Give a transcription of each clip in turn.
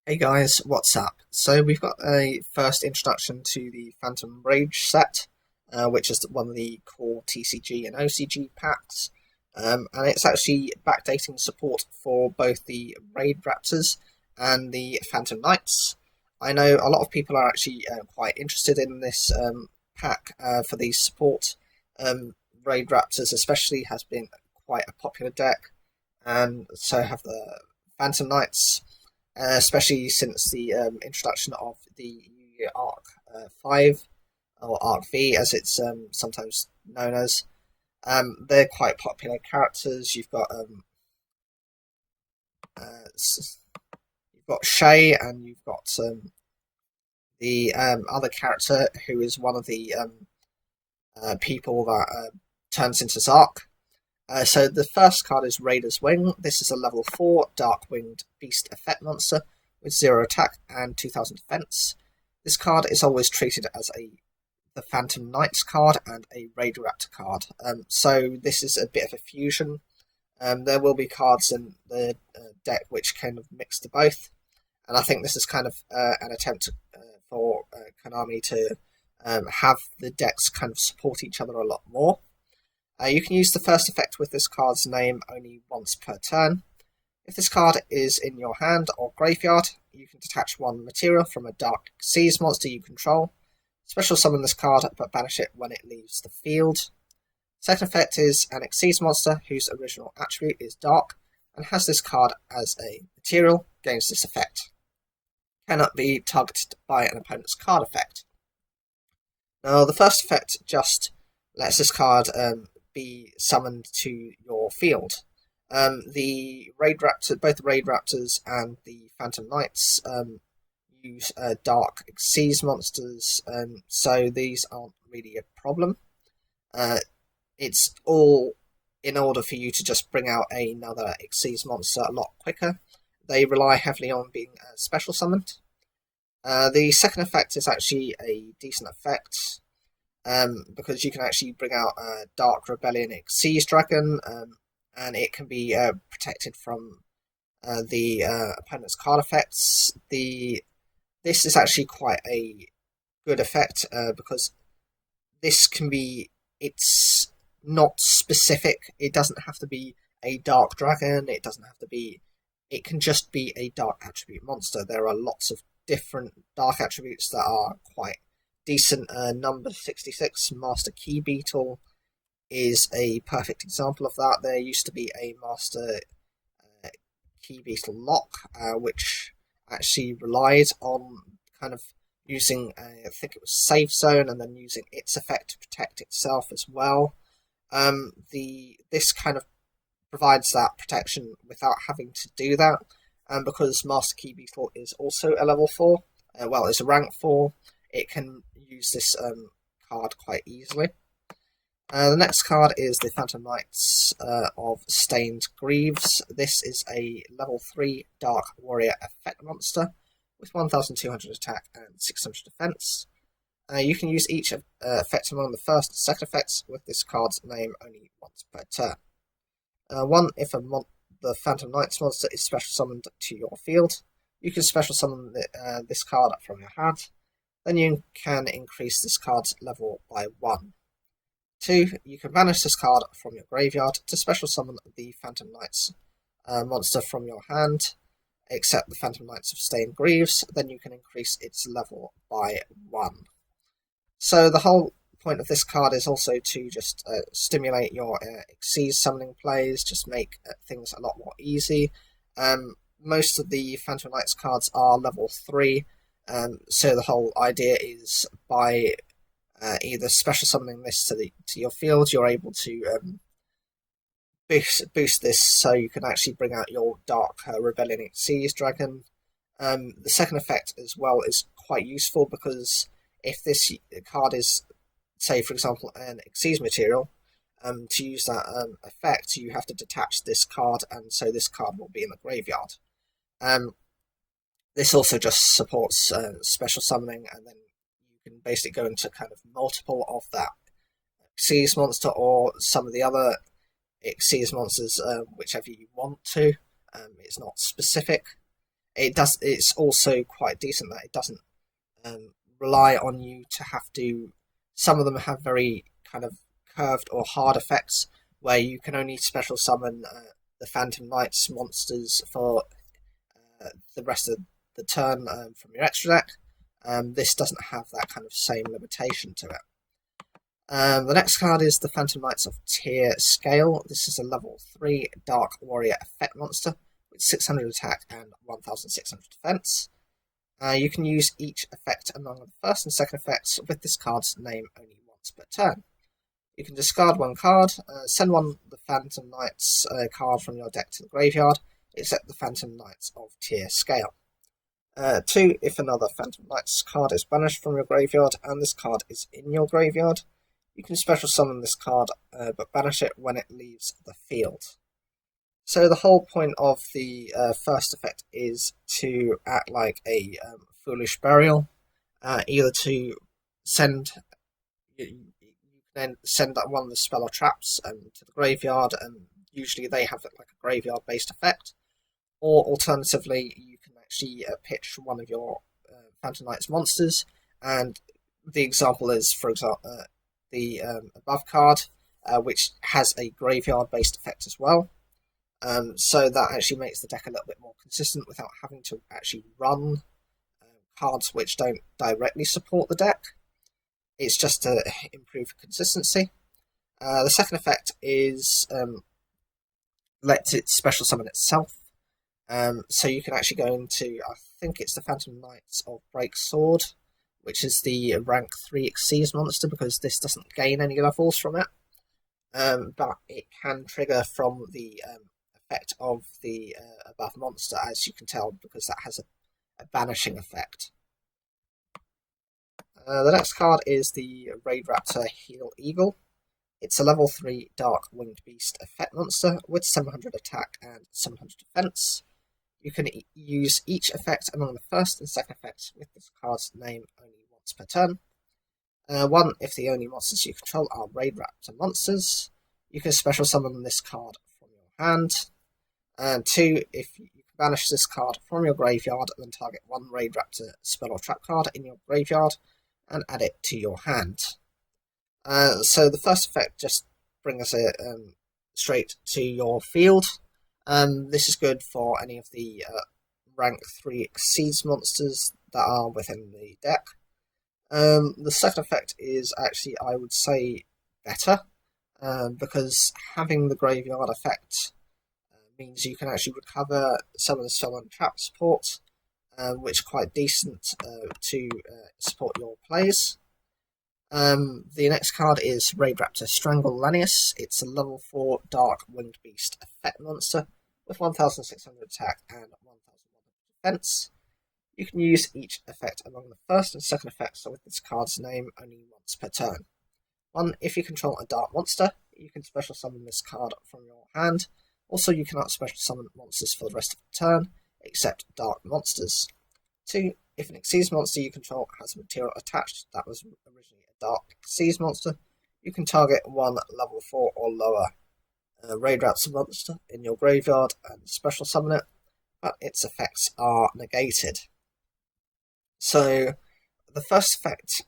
Hey guys, what's up? So we've got a first introduction to the Phantom Rage set, which is one of the core TCG and OCG packs, and it's actually backdating support for both the Raid Raptors and the Phantom Knights. I know a lot of people are actually quite interested in this pack for the support. Raid Raptors especially has been quite a popular deck, and so have the Phantom Knights, especially since the introduction of the Yu-Gi-Oh! Arc 5, or Arc V as it's sometimes known as. They're quite popular characters. Uh, you've got Shay, and you've got the other character who is one of the people that turns into Zark. So the first card is Raider's Wing. This is a level 4 Dark Winged Beast effect monster with 0 attack and 2000 defense. This card is always treated as the Phantom Knights card and a Raider Raptor card. So this is a bit of a fusion. There will be cards in the deck which kind of mix the both, and I think this is kind of an attempt for Konami to have the decks kind of support each other a lot more. You can use the first effect with this card's name only once per turn. If this card is in your hand or graveyard, you can detach one material from a Dark Seas monster you control. Special summon this card, but banish it when it leaves the field. Second effect is an Xyz monster whose original attribute is Dark, and has this card as a material, gains this effect. Cannot be targeted by an opponent's card effect. Now, the first effect just lets this card be summoned to your field. The Raid Raptor, both the Raid Raptors and the Phantom Knights use Dark Seas monsters, so these aren't really a problem. It's all in order for you to just bring out another Xyz monster a lot quicker. They rely heavily on being special summoned. The second effect is actually a decent effect, because you can actually bring out a Dark Rebellion Xyz Dragon, and it can be protected from the opponent's card effects. This is actually quite a good effect, because this can be, it's not specific. It doesn't have to be a Dark Dragon, it can just be a Dark Attribute monster. There are lots of different Dark Attributes that are quite decent. Number 66, Master Key Beetle, is a perfect example of that. There used to be a Master Key Beetle lock, which actually relied on kind of using, I think it was Safe Zone, and then using its effect to protect itself as well. This kind of provides that protection without having to do that, and because Master Key Beetle is also a level 4, it's a rank 4, it can use this card quite easily. The next card is the Phantom Knights of Stained Greaves. This is a level 3 Dark Warrior effect monster with 1200 attack and 600 defense. You can use each effect among the first and second effects with this card's name only once per turn. If the Phantom Knights monster is special summoned to your field, you can special summon this card from your hand. Then you can increase this card's level by 1. 2. You can banish this card from your graveyard to special summon the Phantom Knights monster from your hand, except the Phantom Knights of Stained Greaves. Then you can increase its level by 1. So the whole point of this card is also to just stimulate your Xyz summoning plays, just make things a lot more easy. Most of the Phantom Knights cards are level 3, so the whole idea is by either special summoning this to your field, you're able to boost this so you can actually bring out your Dark Rebellion Xyz Dragon. The second effect as well is quite useful, because if this card is, say for example, an Xyz material, to use that effect you have to detach this card, and so this card will be in the graveyard. This also just supports special summoning, and then you can basically go into kind of multiple of that Xyz monster or some of the other Xyz monsters, whichever you want to. It's not specific. It's also quite decent that it doesn't rely on you to have to. Some of them have very kind of curved or hard effects where you can only special summon the Phantom Knights monsters for the rest of the turn from your extra deck. This doesn't have that kind of same limitation to it. The next card is the Phantom Knights of Tier Scale. This is a level 3 Dark Warrior effect monster with 600 attack and 1600 defense. You can use each effect among the first and second effects with this card's name only once per turn. You can discard one card, send one the Phantom Knights card from your deck to the graveyard, except the Phantom Knights of Tier Scale. 2. If another Phantom Knights card is banished from your graveyard and this card is in your graveyard, you can special summon this card but banish it when it leaves the field. So the whole point of the first effect is to act like a foolish burial, either to send you then send one of the spell or traps to the graveyard, and usually they have like a graveyard based effect, or alternatively you can actually pitch one of your Phantom Knights monsters, and the example is, for example, the above card, which has a graveyard based effect as well. So that actually makes the deck a little bit more consistent without having to actually run cards which don't directly support the deck. It's just to improve consistency. The second effect is lets it special summon itself. So you can actually go into, I think it's the Phantom Knights of Break Sword, which is the rank 3 Exceeds monster, because this doesn't gain any levels from it. But it can trigger from the effect of the above monster, as you can tell, because that has a banishing effect. The next card is the Raid Raptor Heel Eagle. It's a level 3 Dark Winged Beast effect monster with 700 attack and 700 defense. You can use each effect among the first and second effects with this card's name only once per turn. 1. If the only monsters you control are Raid Raptor monsters, you can special summon this card from your hand. And 2. If you can banish this card from your graveyard, then target one Raid Raptor spell or trap card in your graveyard and add it to your hand. So the first effect just brings it straight to your field. This is good for any of the rank 3 Exceeds monsters that are within the deck. The second effect is actually, I would say, better, because having the graveyard effect means you can actually recover some of the summon trap support, which are quite decent to support your plays. The next card is Raid Raptor Strangle lenious. It's a level 4 Dark Winged Beast effect monster with 1600 attack and 1100 defense. You can use each effect among the first and second effects with this card's name only once per turn. 1. If you control a dark monster, you can special summon this card from your hand. Also, you cannot special summon monsters for the rest of the turn, except dark monsters. 2. If an Exceeds monster you control has a material attached that was originally a dark Exceeds monster, you can target one level 4 or lower Raid Raptor monster in your graveyard and special summon it, but its effects are negated. So, the first effect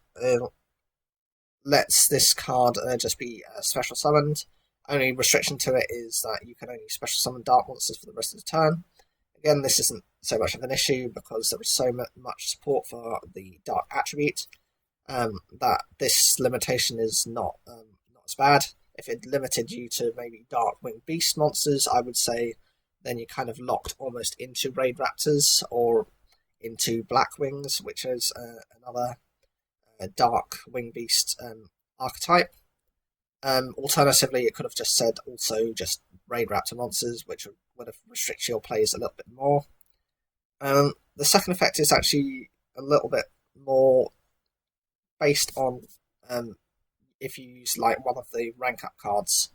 lets this card just be special summoned. Only restriction to it is that you can only special summon dark monsters for the rest of the turn. Again, this isn't so much of an issue because there is so much support for the dark attribute that this limitation is not as bad. If it limited you to maybe Dark Winged Beast monsters, I would say then you're kind of locked almost into Raid Raptors or into Black Wings, which is another Dark Winged Beast archetype. Alternatively, it could have just said also just Raid Raptor monsters, which would have restricted your plays a little bit more. The second effect is actually a little bit more based on if you use like one of the rank up cards.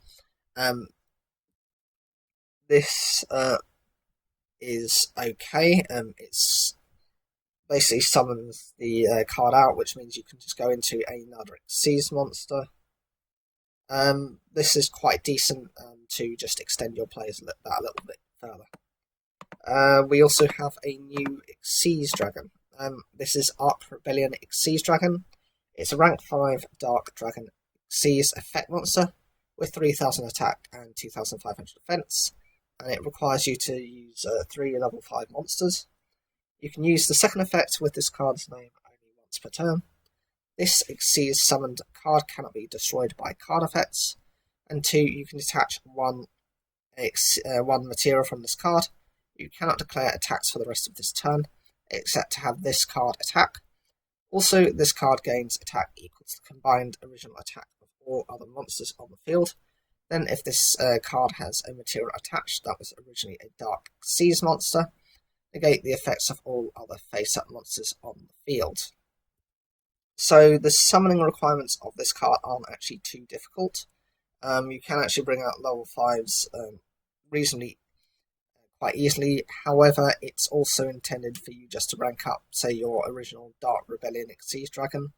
This is okay. It's basically summons the card out, which means you can just go into another Exceeds monster. This is quite decent to just extend your plays that a little bit further. We also have a new Xyz Dragon. This is Arc Rebellion Xyz Dragon. It's a rank 5 Dark Dragon Xyz effect monster with 3000 attack and 2500 defense, and it requires you to use 3 level 5 monsters. You can use the second effect with this card's name only once per turn. This Xyz summoned card cannot be destroyed by card effects, and 2, you can detach one material from this card. You cannot declare attacks for the rest of this turn, except to have this card attack. Also, this card gains attack equal to the combined original attack of all other monsters on the field. Then, if this card has a material attached that was originally a Dark Xyz monster, negate the effects of all other face-up monsters on the field. So, the summoning requirements of this card aren't actually too difficult. You can actually bring out level 5s reasonably quite easily. However, it's also intended for you just to rank up, say, your original Dark Rebellion Xyz Dragon.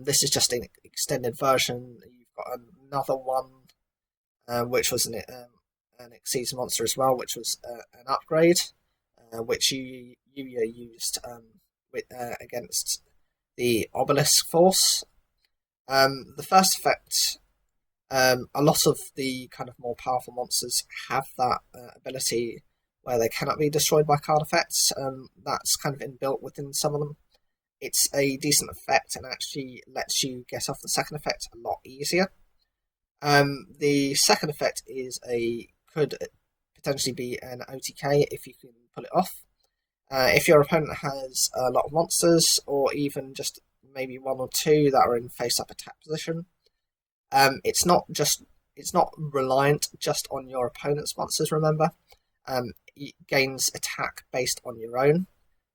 This is just an extended version. You've got another one, which was an Xyz monster as well, which was an upgrade, which yugioh used against the Obelisk Force. The first effect, a lot of the kind of more powerful monsters have that ability where they cannot be destroyed by card effects. That's kind of inbuilt within some of them. It's a decent effect and actually lets you get off the second effect a lot easier. The second effect could potentially be an OTK if you can pull it off. If your opponent has a lot of monsters, or even just maybe 1 or 2 that are in face-up attack position, it's not reliant just on your opponent's monsters. Remember, it gains attack based on your own.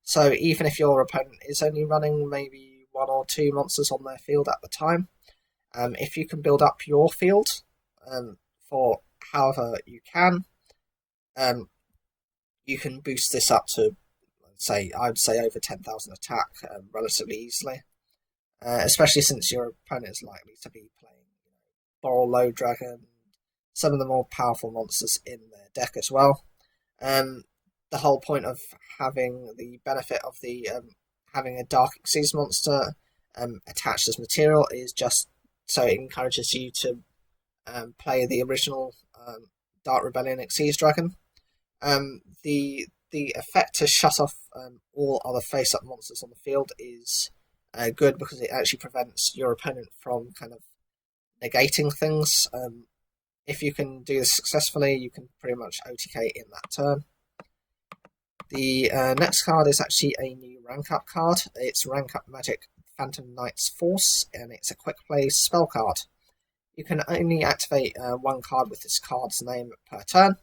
So even if your opponent is only running maybe 1 or 2 monsters on their field at the time, if you can build up your field for however you can, you can boost this up to, I'd say over 10,000 attack relatively easily. Especially since your opponent is likely to be playing Borrel Dragon, some of the more powerful monsters in their deck as well. The whole point of having the benefit of the having a Dark Xyz monster attached as material is just so it encourages you to play the original Dark Rebellion Xyz Dragon. The effect to shut off all other face-up monsters on the field is good because it actually prevents your opponent from kind of negating things. If you can do this successfully, you can pretty much OTK in that turn. The next card is actually a new rank up card. It's rank up Magic Phantom Knight's Force, and it's a quick play spell card. You can only activate 1 card with this card's name per turn.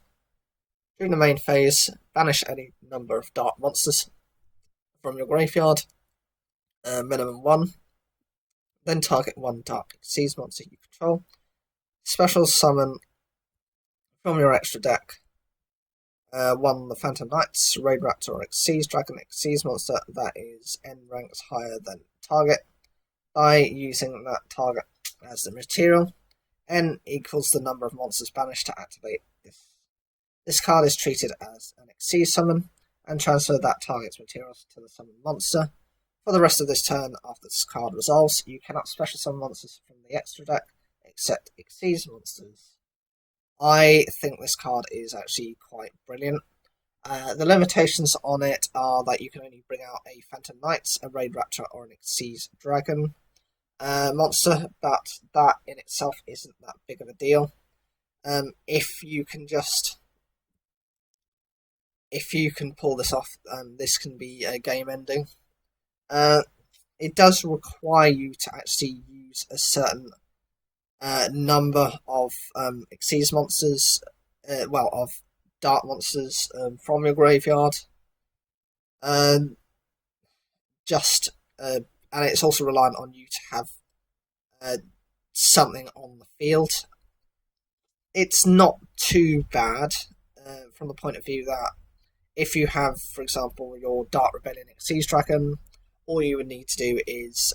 During the main phase, banish any number of dark monsters from your graveyard, minimum 1. Then target 1 Dark Xyz monster you control. Special summon from your extra deck 1 the Phantom Knights, Raid Raptor or Xyz Dragon Xyz monster that is N ranks higher than target by using that target as the material. N equals the number of monsters banished to activate this. This card is treated as an Xyz summon and transfer that target's materials to the summoned monster. For the rest of this turn, after this card resolves, you cannot special summon monsters from the extra deck except Xyz monsters. I think this card is actually quite brilliant. The limitations on it are that you can only bring out a Phantom Knights, a Raid Raptor, or an Xyz Dragon monster, but that in itself isn't that big of a deal. If you can pull this off, this can be a game ending. It does require you to actually use a certain number of Xyz monsters, of dark monsters from your graveyard. And it's also reliant on you to have something on the field. It's not too bad from the point of view that if you have, for example, your Dark Rebellion Xyz Dragon, all you would need to do is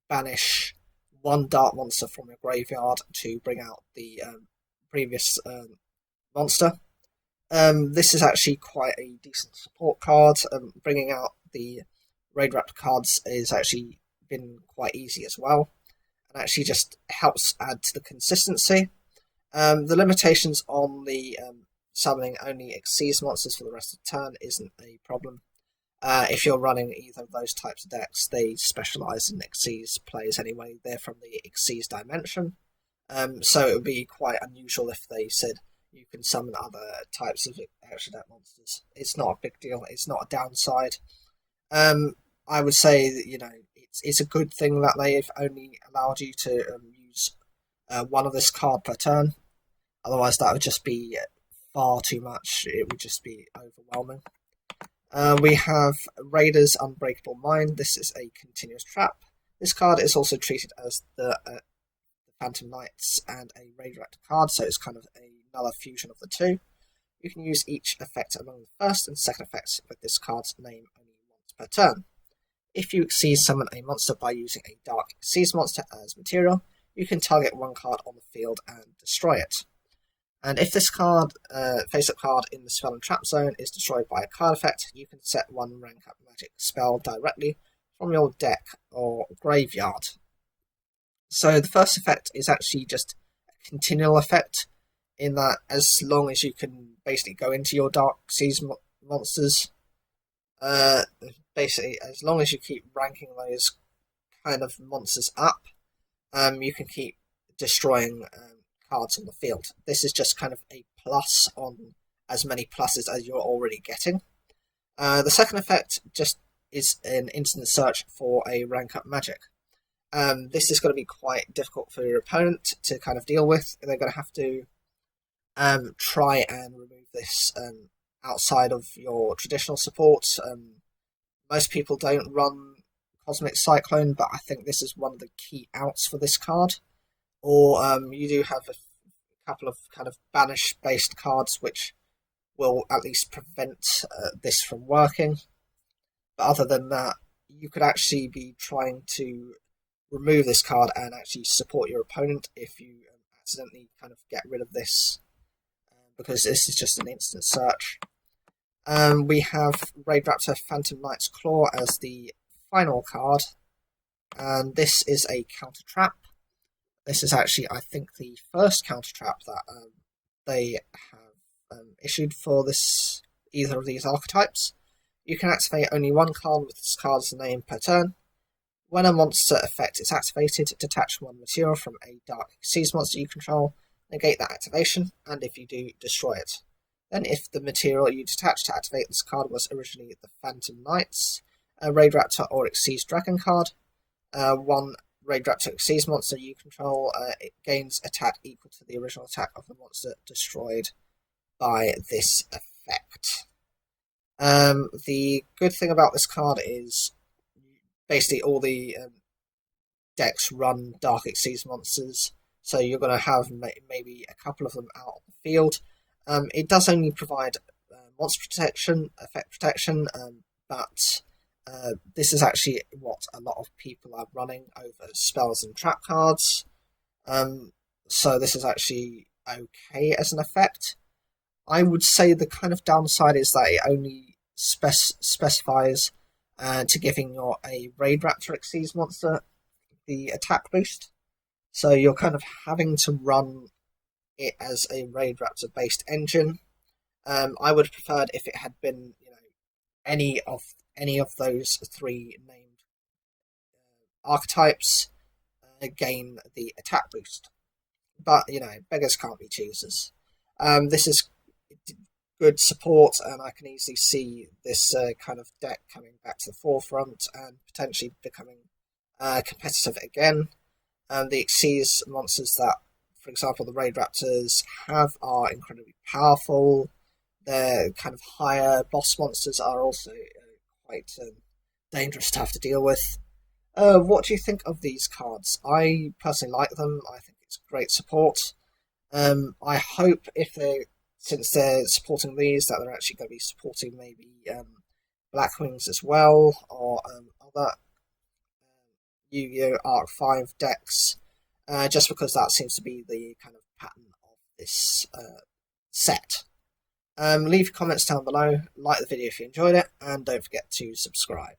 banish 1 dark monster from your graveyard to bring out the previous monster. This is actually quite a decent support card. Bringing out the Raid Raptor cards is actually been quite easy as well, and actually just helps add to the consistency. The limitations on the summoning only Xyz monsters for the rest of the turn isn't a problem. If you're running either of those types of decks, they specialise in Xyz players anyway. They're from the Xyz dimension. So it would be quite unusual if they said you can summon other types of extra deck monsters. It's not a big deal. It's not a downside. I would say that, it's a good thing that they've only allowed you to use one of this card per turn. Otherwise, that would just be far too much. It would just be overwhelming. We have Raider's Unbreakable Mind. This is a continuous trap. This card is also treated as the Phantom Knights and a Raid Raptor card, so it's kind of another fusion of the two. You can use each effect among the first and second effects with this card's name only once per turn. If you Xyz summon a monster by using a Dark Xyz monster as material, you can target one card on the field and destroy it. And if this card, face-up card in the spell and trap zone, is destroyed by a card effect, you can set one rank-up magic spell directly from your deck or graveyard. So the first effect is actually just a continual effect, in that as long as you can basically go into your Dark Xyz monsters, basically as long as you keep ranking those kind of monsters up, you can keep destroying cards on the field. This is just kind of a plus on as many pluses as you're already getting. The second effect just is an instant search for a rank up magic. This is going to be quite difficult for your opponent to kind of deal with. They're going to have to try and remove this outside of your traditional support. Most people don't run Cosmic Cyclone, but I think this is one of the key outs for this card. Or you do have a couple of kind of banish-based cards which will at least prevent this from working. But other than that, you could actually be trying to remove this card and actually support your opponent if you accidentally kind of get rid of this, because this is just an instant search. We have Raid Raptor Phantom Knight's Claw as the final card, and this is a counter trap. This is actually, I think, the first counter trap that they have issued for this either of these archetypes. You can activate only one card with this card's name per turn. When a monster effect is activated, detach one material from a Dark Xyz monster you control, negate that activation, and if you do, destroy it. Then if the material you detach to activate this card was originally the Phantom Knights, a Raid Raptor or Xyz Dragon card, one Raid Raptor Xyz monster you control, it gains attack equal to the original attack of the monster destroyed by this effect. The good thing about this card is basically all the decks run Dark Xyz monsters, so you're going to have maybe a couple of them out on the field. It does only provide monster protection, effect protection, but this is actually what a lot of people are running over spells and trap cards. So this is actually okay as an effect. I would say the kind of downside is that it only specifies to giving a Raid Raptor Xyz monster the attack boost. So you're kind of having to run it as a Raid Raptor based engine. I would have preferred if it had been, any of those three named archetypes gain the attack boost. But beggars can't be choosers. This is good support, and I can easily see this kind of deck coming back to the forefront and potentially becoming competitive again. The Xyz monsters that, for example, the Raid Raptors have are incredibly powerful. Their kind of higher boss monsters are also quite dangerous to have to deal with. What do you think of these cards? I personally like them. I think it's great support. I hope since they're supporting these, that they're actually going to be supporting maybe Blackwings as well, or other Yu-Gi-Oh! Arc 5 decks, just because that seems to be the kind of pattern of this set. Leave comments down below, like the video if you enjoyed it, and don't forget to subscribe.